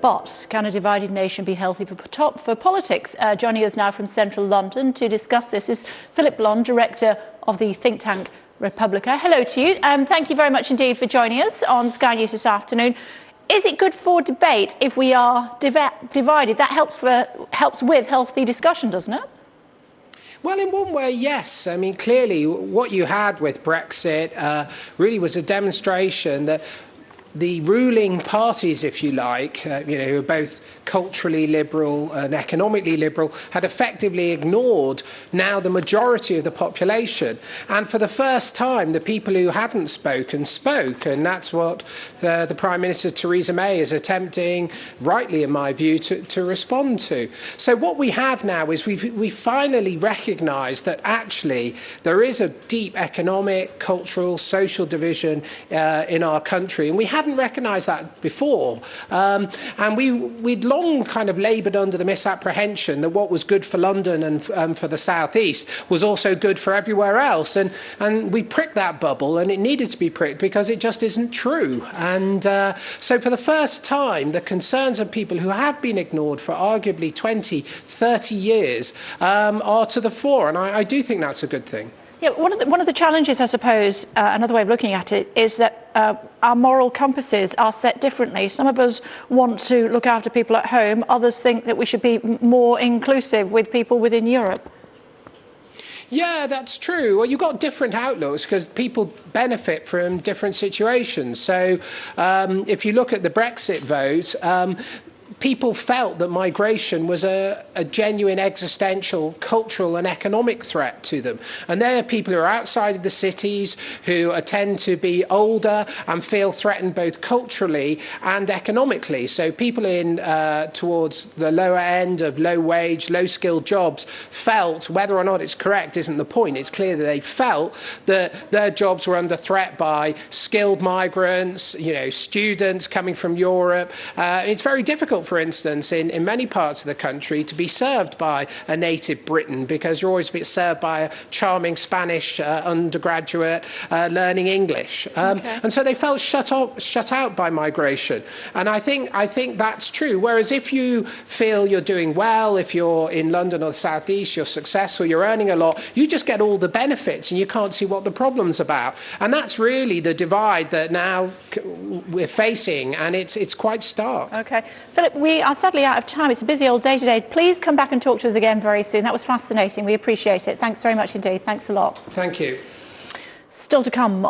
But can a divided nation be healthy for politics? Joining us now from central London to discuss this is Phillip Blond, director of the think tank Republica. Hello to you. Thank you very much indeed for joining us on Sky News this afternoon. Is it good for debate if we are divided? That helps with healthy discussion, doesn't it? Well, in one way, yes. I mean, clearly, what you had with Brexit really was a demonstration that the ruling parties, if you like, who are both culturally liberal and economically liberal, had effectively ignored now the majority of the population. And for the first time, the people who hadn't spoken spoke. And that's what the Prime Minister, Theresa May, is attempting, rightly in my view, to respond to. So what we have now is we finally recognise that actually there is a deep economic, cultural, social division in our country. And we hadn't recognised that before. And we'd long kind of laboured under the misapprehension that what was good for London and for the South East was also good for everywhere else. And we pricked that bubble, and it needed to be pricked because it just isn't true. And so for the first time, the concerns of people who have been ignored for arguably 20, 30 years are to the fore. And I do think that's a good thing. Yeah, one of the challenges, I suppose, another way of looking at it, is that our moral compasses are set differently. Some of us want to look after people at home. Others think that we should be more inclusive with people within Europe. Yeah, that's true. Well, you've got different outlooks because people benefit from different situations. So if you look at the Brexit vote, people felt that migration was a genuine existential, cultural and economic threat to them. And they're people who are outside of the cities, who tend to be older and feel threatened both culturally and economically. So people in towards the lower end of low-wage, low-skilled jobs felt, whether or not it's correct isn't the point, it's clear that they felt that their jobs were under threat by skilled migrants, students coming from Europe. It's very difficult, for instance, in many parts of the country to be served by a native Briton because you're always served by a charming Spanish undergraduate learning English. And so they felt shut out by migration. And I think that's true. Whereas if you feel you're doing well, if you're in London or the South East, you're successful, you're earning a lot, you just get all the benefits and you can't see what the problem's about. And that's really the divide that now we're facing, and it's quite stark. Okay. Phillip, we are sadly out of time. It's a busy old day today. Please come back and talk to us again very soon. That was fascinating. We appreciate it. Thanks very much indeed. Thanks a lot. Thank you. Still to come.